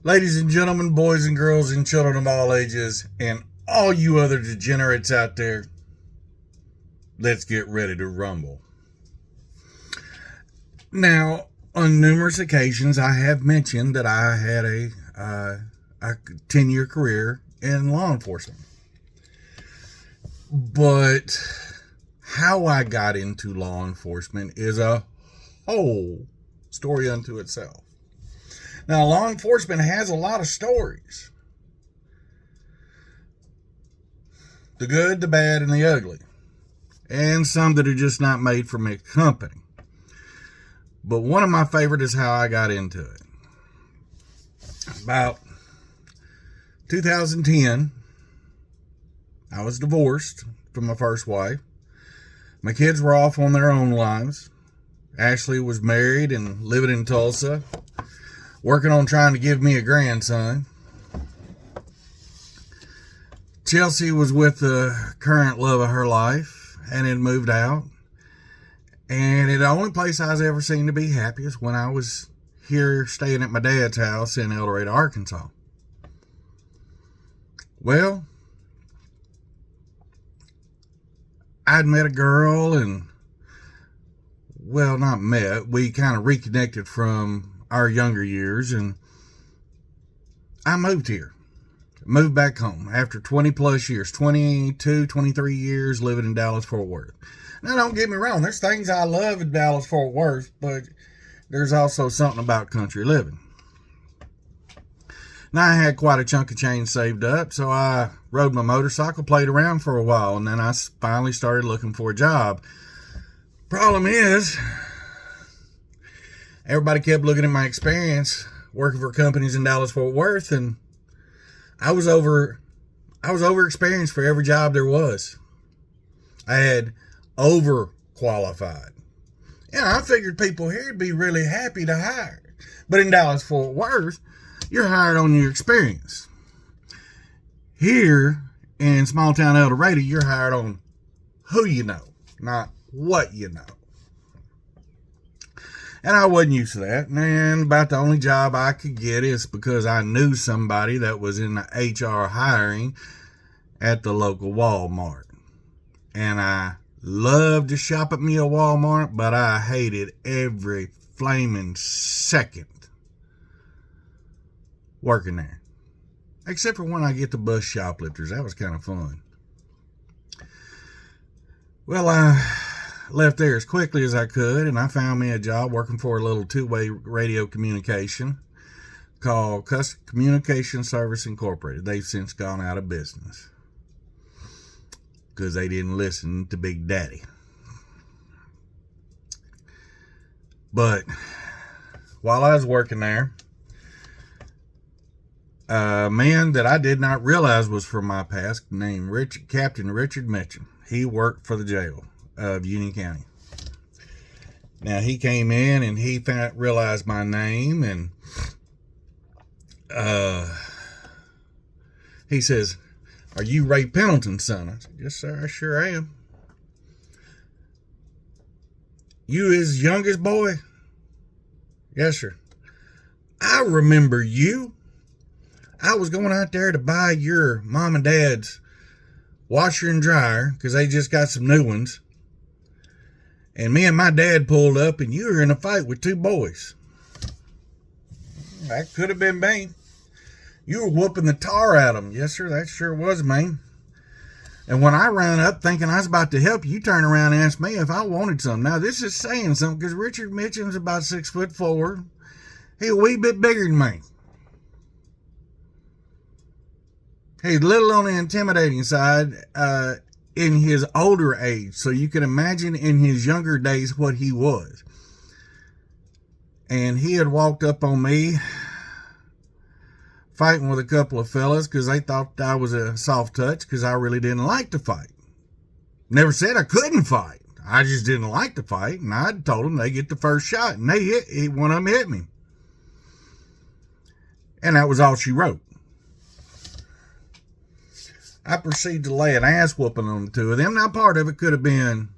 Ladies and gentlemen, boys and girls, and children of all ages, and all you other degenerates out there, let's get ready to rumble. Now, on numerous occasions, I have mentioned that I had a 10-year career in law enforcement. But how I got into law enforcement is a whole story unto itself. Now, law enforcement has a lot of stories, the good, the bad, and the ugly, and some that are just not made for mixed company. But one of my favorite is how I got into it. About 2010, I was divorced from my first wife. My kids were off on their own lives. Ashley was married and living in Tulsa, working on trying to give me a grandson. Chelsea was with the current love of her life and had moved out. And the only place I was ever seen to be happy is when I was here staying at my dad's house in El Dorado, Arkansas. Well, I'd met a girl and, well, not met. We kind of reconnected from our younger years, and I moved here. Moved back home after 20 plus years, 22, 23 years living in Dallas, Fort Worth. Now, don't get me wrong. There's things I love in Dallas, Fort Worth, but there's also something about country living. Now, I had quite a chunk of change saved up, so I rode my motorcycle, played around for a while, and then I finally started looking for a job. Problem is, everybody kept looking at my experience working for companies in Dallas, Fort Worth, and I was over experienced for every job there was. I had overqualified. Yeah, I figured people here would be really happy to hire. But in Dallas, Fort Worth, you're hired on your experience. Here in small town El Dorado, you're hired on who you know, not what you know. And I wasn't used to that. And about the only job I could get is because I knew somebody that was in the HR hiring at the local Walmart. And I loved to shop at me at Walmart, but I hated every flaming second working there. Except for when I get to bus shoplifters. That was kind of fun. Well, I left there as quickly as I could, and I found me a job working for a little two-way radio communication called Communication Service Incorporated. They've since gone out of business because they didn't listen to Big Daddy. But while I was working there, a man that I did not realize was from my past named Captain Richard Mitchum. He worked for the jail of Union County. Now, he came in and he realized my name, and he says, "Are you Ray Pendleton's son?" I said, "Yes, sir, I sure am." "You his youngest boy?" "Yes, sir." "I remember you. I was going out there to buy your mom and dad's washer and dryer because they just got some new ones. And me and my dad pulled up, and you were in a fight with two boys." "That could have been me." "You were whooping the tar out of them." "Yes, sir, that sure was me. And when I ran up thinking I was about to help you, turned around and asked me if I wanted some." Now, this is saying something because Richard Mitchum's about 6'4". He's a wee bit bigger than me. He's a little on the intimidating side in his older age. So you can imagine in his younger days what he was. And he had walked up on me fighting with a couple of fellas because they thought I was a soft touch because I really didn't like to fight. Never said I couldn't fight. I just didn't like to fight. And I told them they get the first shot. And one of them hit me. And that was all she wrote. I proceeded to lay an ass whooping on the two of them. Now, part of it could have been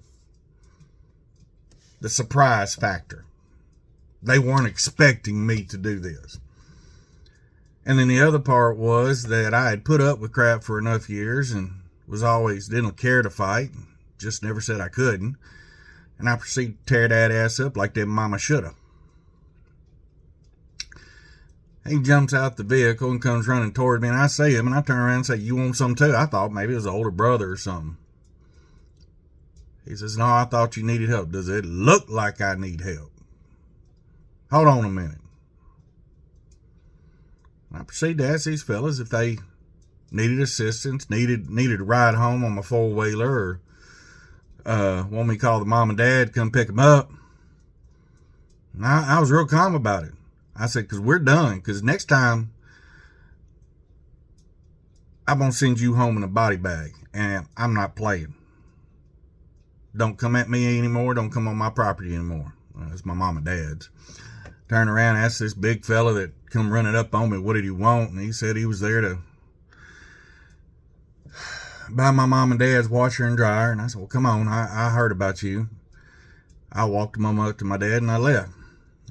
the surprise factor. They weren't expecting me to do this. And then the other part was that I had put up with crap for enough years and was always didn't care to fight, just never said I couldn't. And I proceeded to tear that ass up like that mama shoulda. He jumps out the vehicle and comes running toward me, and I see him, and I turn around and say, "You want some too?" I thought maybe it was an older brother or something. He says, "No, I thought you needed help." "Does it look like I need help?" "Hold on a minute." I proceeded to ask these fellas if they needed assistance, needed a ride home on my four-wheeler, or want me to call the mom and dad to come pick them up. And I was real calm about it. I said, because we're done. Because next time, I'm going to send you home in a body bag. And I'm not playing. Don't come at me anymore. Don't come on my property anymore. It's my mom and dad's. Turned around and asked this big fella that come running up on me, what did he want? And he said he was there to buy my mom and dad's washer and dryer. And I said, well, come on. I heard about you. I walked him up to my dad and I left.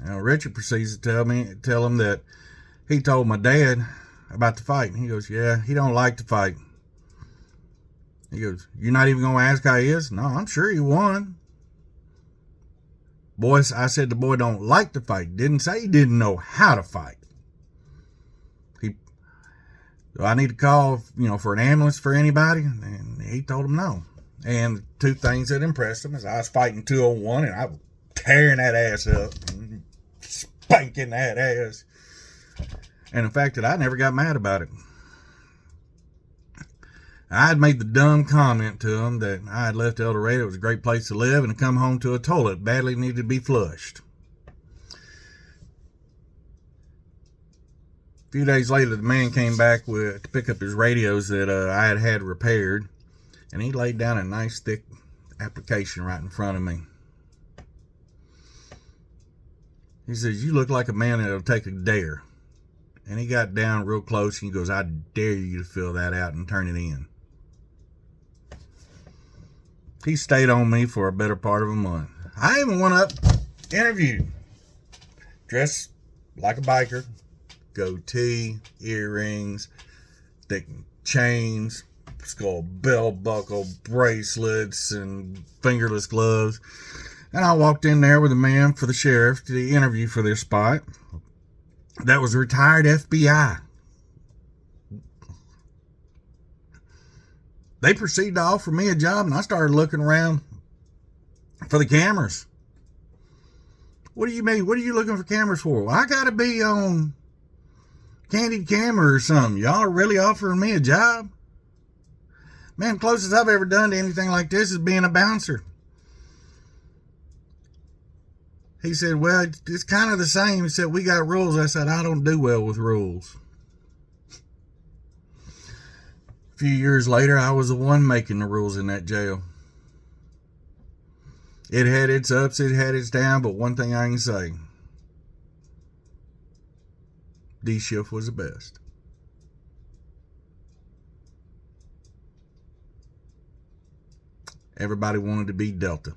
Now, Richard proceeds to tell him that he told my dad about the fight. And he goes, yeah, he don't like to fight. He goes, you're not even going to ask how he is? No, I'm sure he won. Boys, I said the boy don't like to fight. Didn't say he didn't know how to fight. Do I need to call, for an ambulance for anybody? And he told him no. And two things that impressed him is I was fighting 201 and I was tearing that ass up and spanking that ass. And the fact that I never got mad about it. I had made the dumb comment to him that I had left El Dorado. It was a great place to live and to come home to a toilet badly needed to be flushed. A few days later, the man came back to pick up his radios that I had repaired, and he laid down a nice thick application right in front of me. He says, you look like a man that'll take a dare. And he got down real close and he goes, I dare you to fill that out and turn it in. He stayed on me for a better part of a month. I even went up, interviewed, dressed like a biker, goatee, earrings, thick chains, skull belt buckle, bracelets, and fingerless gloves. And I walked in there with a man for the sheriff to the interview for this spot. That was a retired FBI. They proceeded to offer me a job, and I started looking around for the cameras. What do you mean? What are you looking for cameras for? Well, I got to be on Candid Camera or something. Y'all are really offering me a job? Man, closest I've ever done to anything like this is being a bouncer. He said, well, it's kind of the same. He said, we got rules. I said, I don't do well with rules. A few years later, I was the one making the rules in that jail. It had its ups, it had its downs, but one thing I can say, D shift was the best. Everybody wanted to be Delta.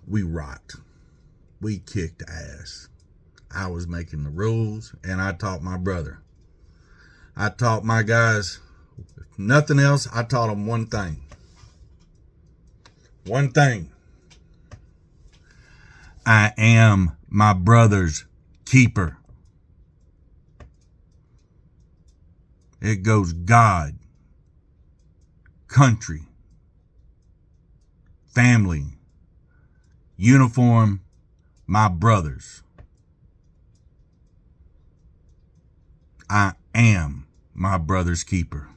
We rocked. We kicked ass. I was making the rules, and I taught my brother. I taught my guys, if nothing else, I taught them one thing. One thing. I am my brother's keeper. It goes God, country, family, uniform, my brothers. I am my brother's keeper.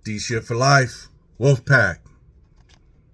D shift for life. Wolfpack.